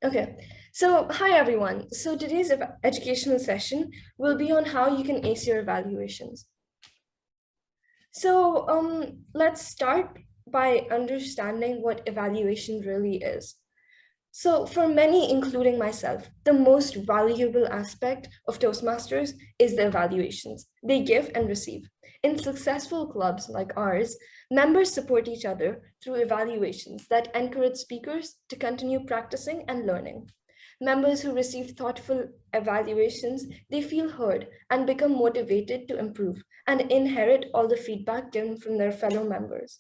Okay, so hi everyone. So today's educational session will be on how you can ace your evaluations. So let's start by understanding what evaluation really is. So for many, including myself, the most valuable aspect of Toastmasters is the evaluations they give and receive. In successful clubs like ours, members support each other through evaluations that encourage speakers to continue practicing and learning. Members who receive thoughtful evaluations, they feel heard and become motivated to improve and inherit all the feedback given from their fellow members.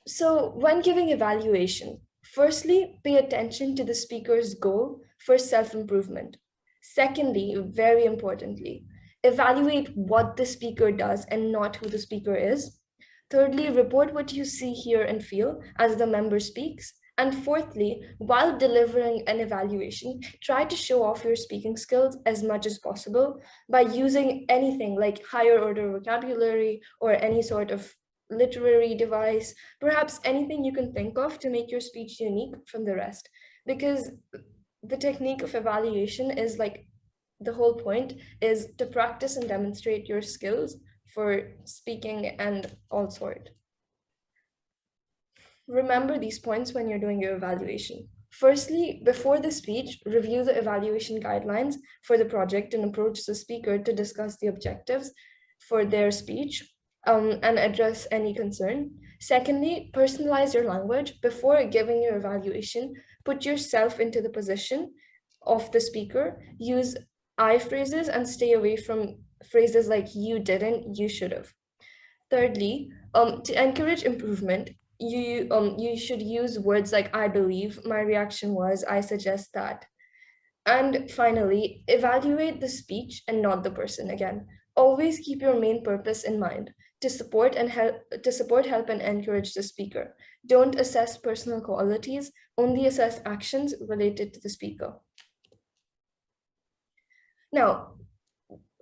So when giving evaluation, firstly, pay attention to the speaker's goal for self-improvement. Secondly, very importantly, evaluate what the speaker does and not who the speaker is. Thirdly, report what you see, hear, and feel as the member speaks. And fourthly, while delivering an evaluation, try to show off your speaking skills as much as possible by using anything like higher order vocabulary or any sort of literary device, perhaps anything you can think of to make your speech unique from the rest. Because the technique of evaluation is like the whole point is to practice and demonstrate your skills for speaking and all sort. Remember these points when you're doing your evaluation. Firstly, before the speech, review the evaluation guidelines for the project and approach the speaker to discuss the objectives for their speech and address any concern. Secondly, personalize your language. Before giving your evaluation, put yourself into the position of the speaker. Use I phrases and stay away from phrases like you didn't, you should have. Thirdly, to encourage improvement, you should use words like I believe, my reaction was, I suggest that. And finally, evaluate the speech and not the person again. Always keep your main purpose in mind to support help and encourage the speaker. Don't assess personal qualities, only assess actions related to the speaker. Now,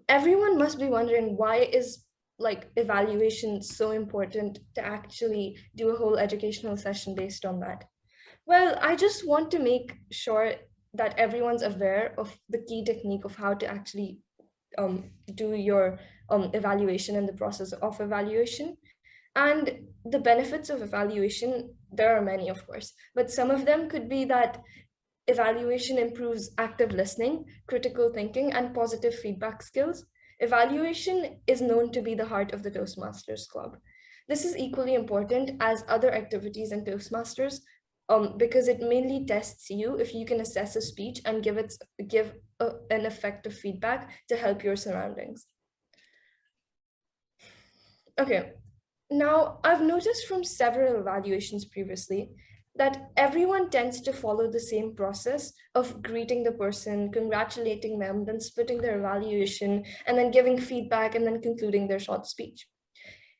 everyone must be wondering, why is like evaluation so important to actually do a whole educational session based on that? Well, I just want to make sure that everyone's aware of the key technique of how to actually do your evaluation and the process of evaluation. And the benefits of evaluation, there are many, of course, but some of them could be that evaluation improves active listening, critical thinking, and positive feedback skills. Evaluation is known to be the heart of the Toastmasters Club. This is equally important as other activities in Toastmasters because it mainly tests you if you can assess a speech and give an effective feedback to help your surroundings. Okay, now I've noticed from several evaluations previously that everyone tends to follow the same process of greeting the person, congratulating them, then splitting their evaluation, and then giving feedback, and then concluding their short speech,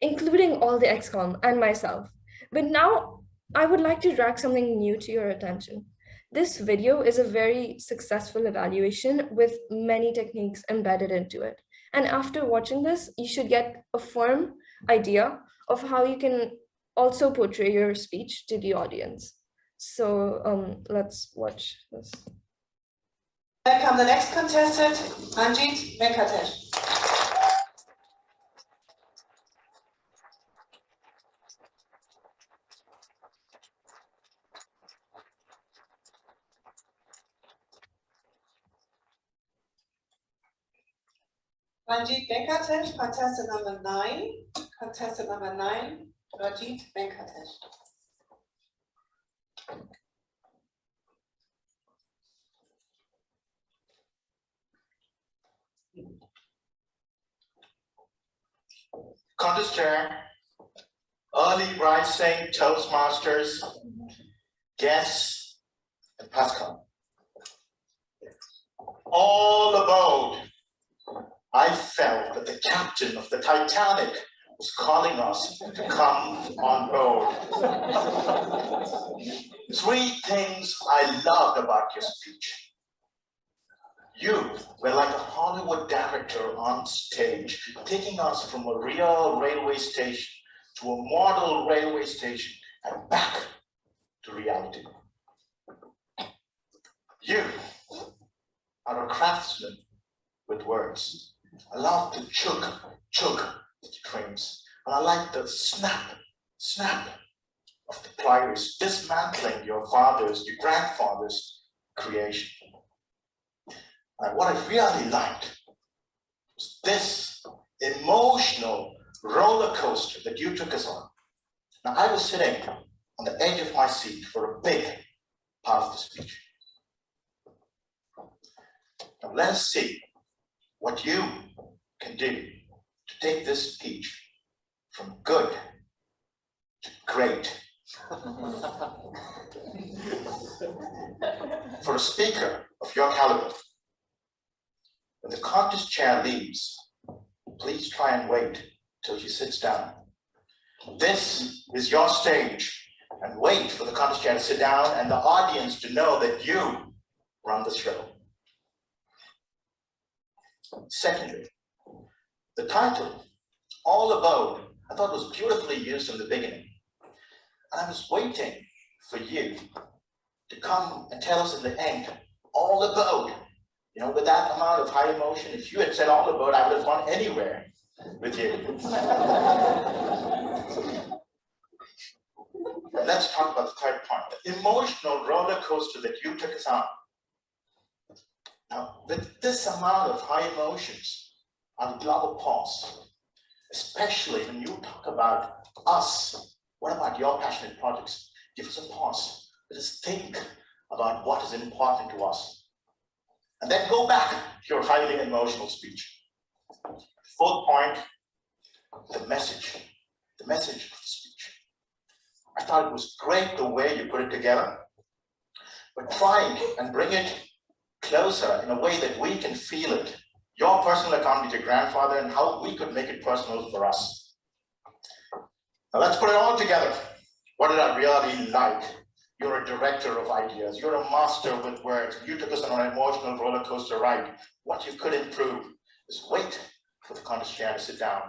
including all the XCOM and myself. But now I would like to drag something new to your attention. This video is a very successful evaluation with many techniques embedded into it. And after watching this, you should get a firm idea of how you can also portray your speech to the audience. So let's watch this. Welcome the next contestant, Manjit Venkatesh. Manjit Venkatesh, contestant number 9. Contestant number 9, Manjit Venkatesh. Contest chair, early rising Toastmasters, guests, and Pascal. All aboard. I felt that the captain of the Titanic was calling us to come on board. 3 things I loved about your speech. You were like a Hollywood director on stage, taking us from a real railway station to a model railway station and back to reality. You are a craftsman with words. I love the chug the dreams. And I like the snap of the pliers, dismantling your grandfather's creation. And what I really liked was this emotional roller coaster that you took us on. Now, I was sitting on the edge of my seat for a big part of the speech. Now, let us see what you can do to take this speech from good to great. For a speaker of your caliber, when the contest chair leaves, please try and wait till she sits down. This is your stage, and wait for the contest chair to sit down and the audience to know that you run the show. Secondly, the title, All About, I thought was beautifully used in the beginning. And I was waiting for you to come and tell us in the end, all about. You know, with that amount of high emotion, if you had said all about, I would have gone anywhere with you. Let's talk about the third point, the emotional roller coaster that you took us on. Now, with this amount of high emotions, I would love a pause, especially when you talk about us. What about your passionate projects? Give us a pause. Let us think about what is important to us. And then go back to your highly emotional speech. Fourth point, the message of the speech. I thought it was great the way you put it together, but try and bring it closer in a way that we can feel it. Your personal account with your grandfather and how we could make it personal for us. Now let's put it all together. What did I really like? You're a director of ideas. You're a master with words. You took us on an emotional roller coaster ride. What you could improve is wait for the contest chair to sit down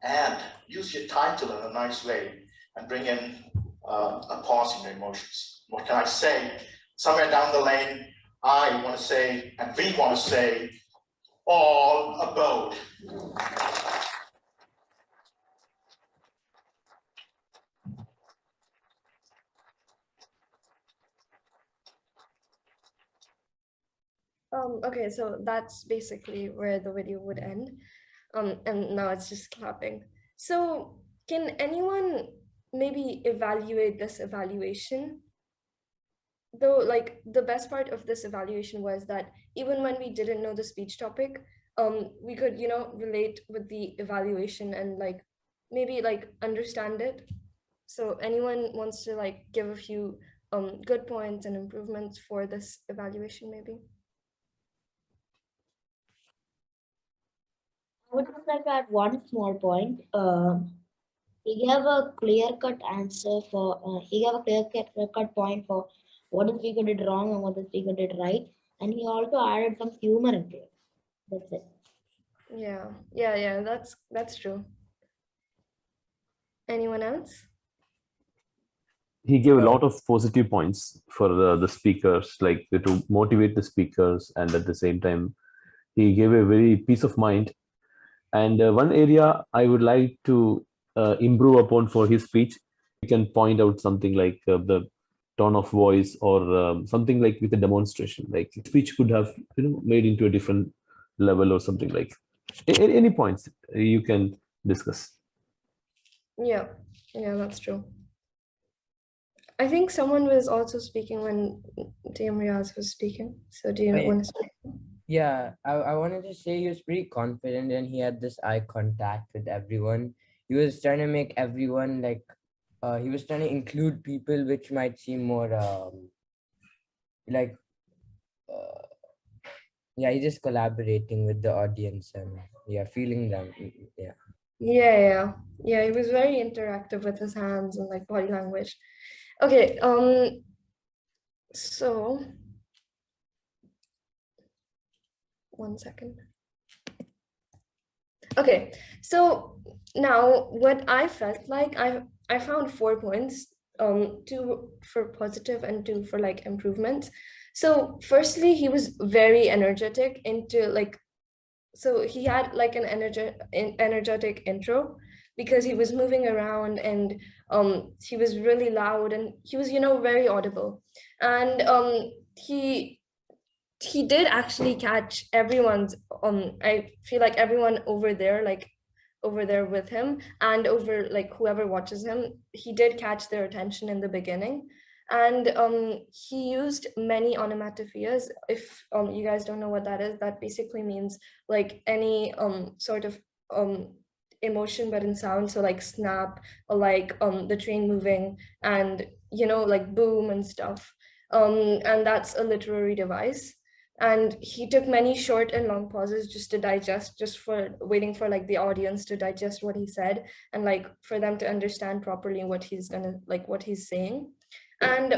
and use your title in a nice way and bring in a pause in your emotions. What can I say? Somewhere down the lane, I want to say, and we want to say, all about. Okay, so that's basically where the video would end. And now it's just clapping. So can anyone maybe evaluate this evaluation? Though, like, the best part of this evaluation was that even when we didn't know the speech topic, we could, you know, relate with the evaluation and like maybe like understand it. So anyone wants to like give a few good points and improvements for this evaluation, maybe? I would just like to add one small point. He gave a clear-cut answer for, he gave a clear-cut point for what the speaker did wrong and what the speaker did right. And he also added some humor into it. That's it. Yeah, that's true. Anyone else? He gave a lot of positive points for the speakers, like to motivate the speakers, and at the same time, he gave a very peace of mind. And one area I would like to improve upon for his speech, you can point out something like the tone of voice or something like with a demonstration, like speech could have made into a different level or something like. Any points you can discuss? Yeah, that's true. I think someone was also speaking when DM Riaz was speaking. So do you want to speak? Yeah, I wanted to say he was pretty confident and he had this eye contact with everyone. He was trying to make everyone like, he was trying to include people which might seem more like, yeah, he's just collaborating with the audience and yeah, feeling them. Yeah. Yeah, he was very interactive with his hands and like body language. Okay, so one second. Okay, so now what I felt like, I found 4 points two for positive and two for like improvements. So firstly, he was very energetic into like, so he had like an energetic intro because he was moving around and he was really loud and he was, you know, very audible. And he did actually catch everyone's I feel like everyone over there, like over there with him and over like whoever watches him, he did catch their attention in the beginning. And he used many onomatopoeias. If you guys don't know what that is, that basically means like any sort of emotion but in sound. So like snap, or like the train moving, and you know, like boom and stuff. And that's a literary device. And he took many short and long pauses just to digest, just for waiting for like the audience to digest what he said, and like for them to understand properly what he's gonna, like what he's saying. And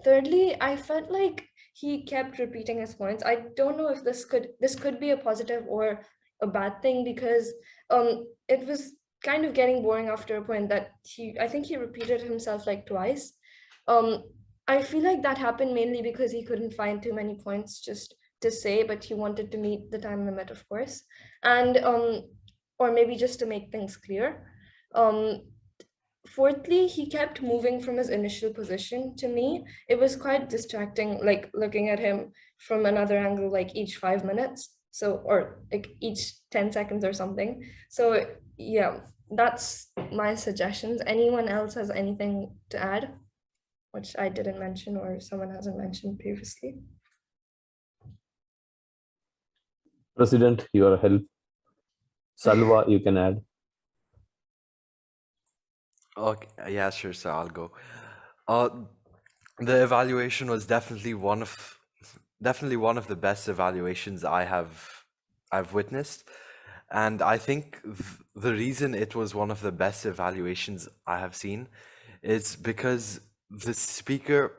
thirdly, I felt like he kept repeating his points. I don't know if this could be a positive or a bad thing, because it was kind of getting boring after a point that I think he repeated himself like twice. um I feel like that happened mainly because he couldn't find too many points just to say, but he wanted to meet the time limit, of course. And or maybe just to make things clear. Um, Fourthly, he kept moving from his initial position. To me, it was quite distracting, like looking at him from another angle, like each 5 minutes. So, or like each 10 seconds or something. So, yeah, that's my suggestions. Anyone else has anything to add, which I didn't mention or someone hasn't mentioned previously? President, your help. Salva, you can add. Okay, yeah, sure. So I'll go. Uh, the evaluation was definitely one of the best evaluations I've witnessed, and I think the reason it was one of the best evaluations I have seen is because the speaker,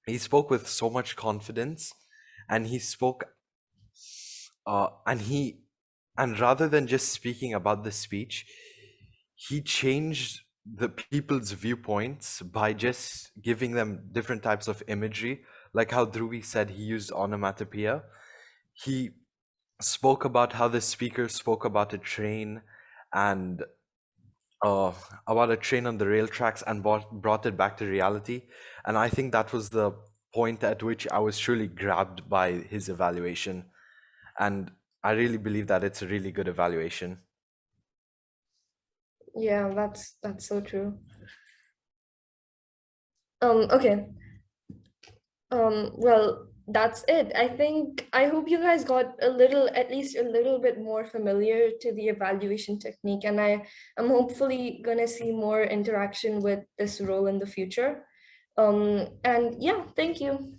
he spoke with so much confidence, and he spoke and rather than just speaking about the speech, he changed the people's viewpoints by just giving them different types of imagery, like how Dhruvi said he used onomatopoeia. He spoke about how the speaker spoke about a train and about a train on the rail tracks and brought it back to reality. And I think that was the point at which I was truly grabbed by his evaluation. And I really believe that it's a really good evaluation. Yeah, that's so true. Okay. Well, that's it. I hope you guys got a little, at least a little bit more familiar to the evaluation technique, and I am hopefully gonna see more interaction with this role in the future. And yeah, thank you.